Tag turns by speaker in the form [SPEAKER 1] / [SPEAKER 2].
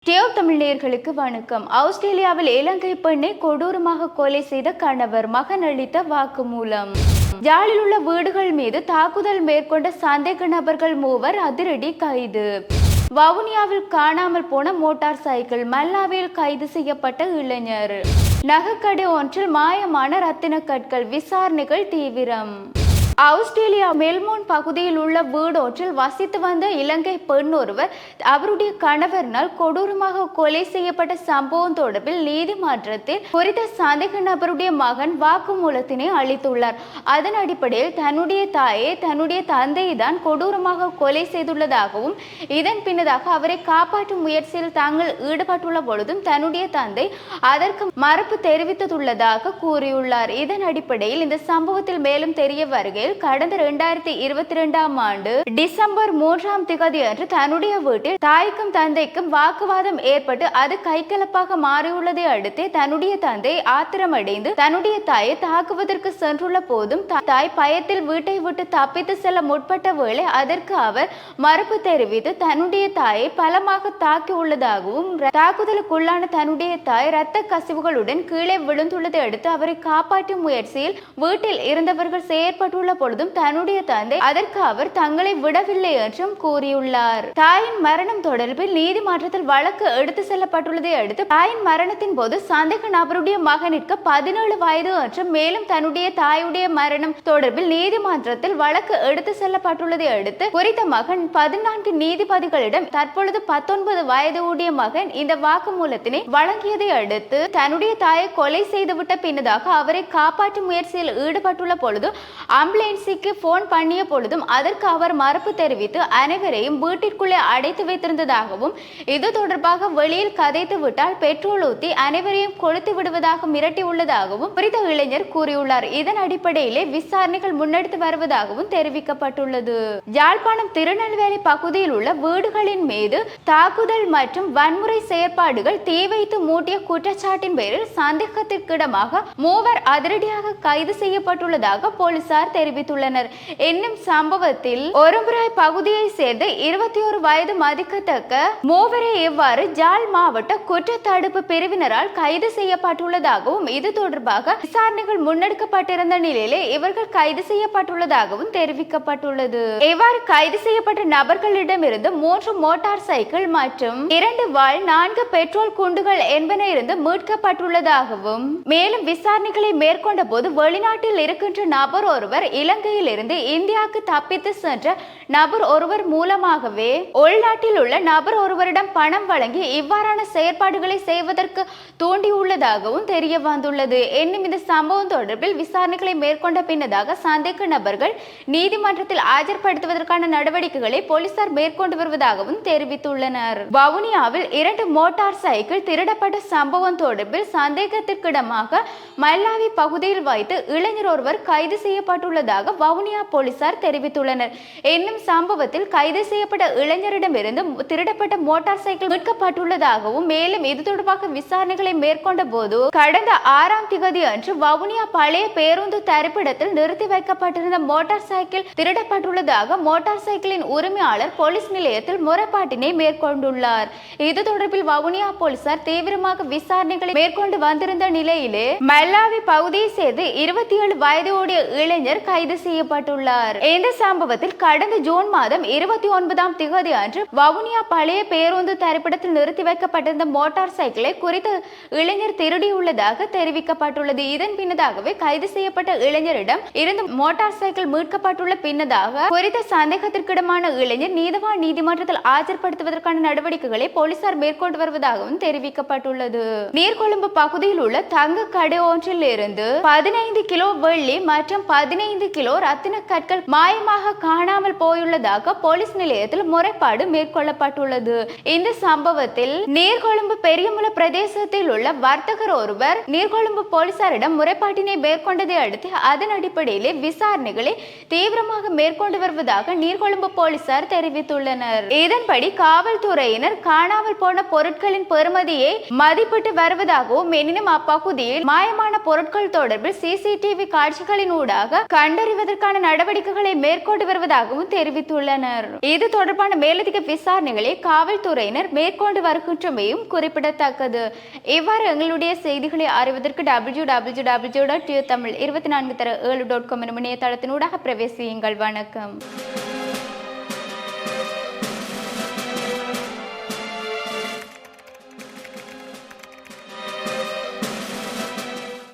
[SPEAKER 1] தமிழர்களுக்கு வணக்கம். ஆஸ்திரேலியாவில் இலங்கை பெண்ணை கொடூரமாக கொலை செய்த கணவர் மகன் அளித்த வாக்குமூலம். யாழில் உள்ள வீடுகள் மீது தாக்குதல் மேற்கொண்ட சந்தேக நபர்கள் 3 அதிரடி கைது. வவுனியாவில் காணாமல் போன மோட்டார் சைக்கிள். மல்லாவில் கைது செய்யப்பட்ட இளைஞர். நகைக்கடை ஒன்றில் மாயமான ரத்தின கற்கள். விசாரணைகள் தீவிரம். ஆஸ்திரேலியா மெல்போர்ன் பகுதியில் உள்ள வீடொன்றில் வசித்து வந்த இலங்கை பெண் ஒருவர் அவருடைய கணவரினால் கொடூரமாக கொலை செய்யப்பட்ட சம்பவம் தொடர்பில் நீதிமன்றத்தில் குறித்த சந்தேக நபருடைய மகன் வாக்குமூலத்தினை அளித்துள்ளார். அதன் அடிப்படையில் தன்னுடைய தாயை தன்னுடைய தந்தையை தான் கொடூரமாக கொலை செய்துள்ளதாகவும் இதன் பின்னதாக அவரை காப்பாற்றும் முயற்சியில் தாங்கள் ஈடுபட்டுள்ள பொழுதும் தன்னுடைய தந்தை அதற்கு மறுப்பு தெரிவித்துள்ளதாக கூறியுள்ளார். இதன் அடிப்படையில் இந்த சம்பவத்தில் மேலும் தெரிய வருகையில் கடந்த 2022ஆம் ஆண்டு டிசம்பர் 3ஆம் திகதி அன்று தன்னுடைய வீட்டில் தாய்க்கும் தந்தைக்கும் வாக்குவாதம் ஏற்பட்டு அது கைகலப்பாக மாறியுள்ளதை அடுத்து தன்னுடைய தந்தை ஆத்திரமடைந்து தன்னுடைய தாயை தாக்குவதற்கு சென்றுள்ள போதும் தாய் பயத்தில் வீட்டை விட்டு தப்பித்து செல்ல முற்பட்ட வேளை அதற்கு அவர் மறுப்பு தெரிவித்து தன்னுடைய தாயை பலமாக தாக்கி உள்ளதாகவும் தாக்குதலுக்குள்ளான தன்னுடைய தாய் இரத்த கசிவுகளுடன் கீழே விழுந்துள்ளதை அடுத்து அவரை காப்பாற்றும் முயற்சியில் வீட்டில் இருந்தவர்கள் செயற்பட்டுள்ள பொழுதும் தன்னுடைய தந்தை அதற்கு அவர் தங்களை விடவில்லை என்றும் கூறியுள்ளார். தாயின் மரணம் தொடர்பில் நீதிமன்றத்தில் வழக்கு எடுத்து செல்லப்பட்டுள்ளதை அடுத்து தாயின் மரணத்தின் போது சந்தேக நபருடைய மகனிற்கு 17 வயது என்றும் மேலும் தன்னுடைய தாயுடைய மரணம் தொடர்பில் நீதிமன்றத்தில் வழக்கு எடுத்து செல்லப்பட்டுள்ளதை அடுத்து குறித்த மகன் 14 நீதிபதிகளிடம் தற்பொழுது 19 வயது உடைய மகன் இந்த வாக்குமூலத்தினை வழங்கியதை அடுத்து தன்னுடைய தாயை கொலை செய்துவிட்ட பின்னதாக அவரை காப்பாற்றும் முயற்சியில் ஈடுபட்டுள்ள பொழுது ஆம்புலன்ஸுக்கு போன் பண்ணிய பொழுதும் அதற்கு அவர் மறுப்பு தெரிவித்து அனைவரையும் வீட்டிற்குள்ளே அடைத்து வைத்திருந்ததாகவும் இது தொடர்பாக வெளியில் கதைத்து விட்டால் பெட்ரோல் ஊத்தி அனைவரையும் கொளுத்து விடுவதாக மிரட்டி உள்ளதாகவும் குறித்த இளைஞர் கூறியுள்ளார். இதன் அடிப்படையிலே விசாரணைகள் முன்னெடுத்து வருவதாகவும் தெரிவிக்கப்பட்டுள்ளது. யாழ்ப்பாணம் திருநெல்வேலி பகுதியில் உள்ள வீடுகளின் மீது தாக்குதல் மற்றும் வன்முறை செயற்பாடுகள் தீ வைத்து மூட்டிய குற்றச்சாட்டின் பேரில் சந்தேகத்திற்கிடமாக 3 அதிரடியாக கைது செய்யப்பட்டுள்ளதாக போலீசார் தெரிவித்துள்ளனர். என்னும் சம்பவத்தில் ஒருமுறை பகுதியை சேர்ந்த 21 வயது மதிக்கத்தக்க 3 இவ்வாறு ஜாழ் மாவட்ட குற்ற தடுப்பு பிரிவினரால் கைது செய்யப்பட்டுள்ளதாகவும் இது தொடர்பாக விசாரணைகள் முன்னெடுக்கப்பட்டிருந்த நிலையிலே இவர்கள் கைது செய்யப்பட்டுள்ளதாகவும் தெரிவிக்கப்பட்டுள்ளது. இவ்வாறு கைது செய்யப்பட்ட நபர்களிடமிருந்து 3 மோட்டார் சைக்கிள் மற்றும் 2 வாள் 4 பெட்ரோல் குண்டுகள் என்பன இருந்து மீட்கப்பட்டுள்ளதாகவும் மேலும் விசாரணைகளை மேற்கொண்ட போது வெளிநாட்டில் இருக்கின்ற நபர் ஒருவர் இலங்கையில் இருந்து இந்தியாவுக்கு தப்பித்து சென்ற நபர் ஒருவர் மூலமாகவே உள்நாட்டில் உள்ள நபர் ஒருவரிடம் பணம் வழங்கி இவ்வாறான செயற்பாடுகளை செய்வதற்கு தூண்டியுள்ளதாகவும் தெரிய வந்துள்ளது. என்னும் இந்த சம்பவம் தொடர்பில் விசாரணைகளை மேற்கொண்ட பின்னதாக சந்தேக நபர்கள் நீதிமன்றத்தில் ஆஜர்படுத்துவதற்கான நடவடிக்கைகளை போலீசார் மேற்கொண்டு வருவதாகவும் தெரிவித்துள்ளனர். வவுனியாவில் 2 மோட்டார் சைக்கிள் திருடப்பட்ட சம்பவம் தொடர்பில் சந்தேகத்திற்கிடமாக மல்லாவி பகுதியில் வைத்து இளைஞர் ஒருவர் கைது செய்யப்பட்டுள்ளதாக வவுனியா போலீசார் தெரிவித்துள்ளனர். என்னும் சம்பவத்தில் கைது செய்யப்பட்ட இளைஞரிடமிருந்து திருடப்பட்ட மோட்டார் சைக்கிள் மீட்கப்பட்டுள்ளதாகவும் மேலும் இது தொடர்பாக விசாரணைகளை மேற்கொண்ட போது கடந்த 6ஆம் திகதி அன்று வவுனியா பழைய பேருந்து தரிப்பிடத்தில் நிறுத்தி வைக்கப்பட்டிருந்த மோட்டார் சைக்கிள் திருடப்பட்டுள்ளதாக மோட்டார் சைக்கிளின் உரிமையாளர் போலீஸ் நிலையத்தில் முறைப்பாட்டினை மேற்கொண்டுள்ளார். இது தொடர்பில் வவுனியா போலீசார் தீவிரமாக விசாரணைகளை மேற்கொண்டு வந்திருந்த நிலையிலே மல்லாவி பகுதியை சேர்ந்து 27 வயது உடைய இளைஞர் கைது செய்யப்பட்டுள்ளார். இந்த சம்பவத்தில் கடந்த ஜூன் மாதம் 29ஆம் திகதி அன்று வவுனியா பழைய பேருந்து தரிப்பிடத்தில் நிறுத்தி வைக்கப்பட்டிருந்த மோட்டார் சைக்கிளை குறித்த இளைஞர் திருடியுள்ளதாக தெரிவிக்கப்பட்டுள்ளது. இதன் பின்னதாகவே கைது செய்யப்பட்ட இளைஞரிடம் இருந்து மோட்டார் சைக்கிள் மீட்கப்பட்டுள்ள பின்னதாக குறித்த சந்தேகத்திற்கிடமான இளைஞர் நீதவான் நீதிமன்றத்தில் ஆஜர்படுத்துவதற்கான நடவடிக்கைகளை போலீசார் மேற்கொண்டு வருவதாகவும் தெரிவிக்கப்பட்டுள்ளது. நீர்கொழும்பு பகுதியில் உள்ள தங்க கடை ஒன்றில் இருந்து 15 கிலோ வெள்ளி மற்றும் 15 கிலோ ரத்தின கற்கள் மாயமாக காணாமல் போயுள்ளதாக போலீஸ் நிலையத்தில் முறைப்பாடு மேற்கொள்ளப்பட்டுள்ளது. இந்த சம்பவத்தில் நீர்கொழும்பு பெரியமுல பிரதேசத்தில் உள்ள வர்த்தகர் ஒருவர் நீர்கொழும்பு போலீசாரிடம் முறைப்பாட்டினை மேற்கொண்டதை அடுத்து அதன் அடிப்படையிலே விசாரணைகளை தீவிரமாக மேற்கொண்டு வருவதாக நீர்கொழும்பு போலீசார் தெரிவித்துள்ளனர். இதன்படி காவல்துறையினர் காணாமல் போன பொருட்களின் பெறுமதியை மதிப்பிட்டு வருவதாகவும் எனினும் அப்பகுதியில் மாயமான பொருட்கள் தொடர்பில் சிசிடிவி காட்சிகளின் ஊடாக கண்ட கண்டறிவதற்கான நடவடிக்கைகளை மேற்கொண்டு வருவதாகவும் தெரிவித்துள்ளனர். இது தொடர்பான மேலதிக விசாரணைகளை காவல்துறையினர் மேற்கொண்டு வருகின்றமையும் குறிப்பிடத்தக்கது. இவ்வாறு எங்களுடைய செய்திகளை அறிவதற்கு www.tamil24/7.com எனும் இணையதளத்தினூடாக பிரவேசியுங்கள். வணக்கம்.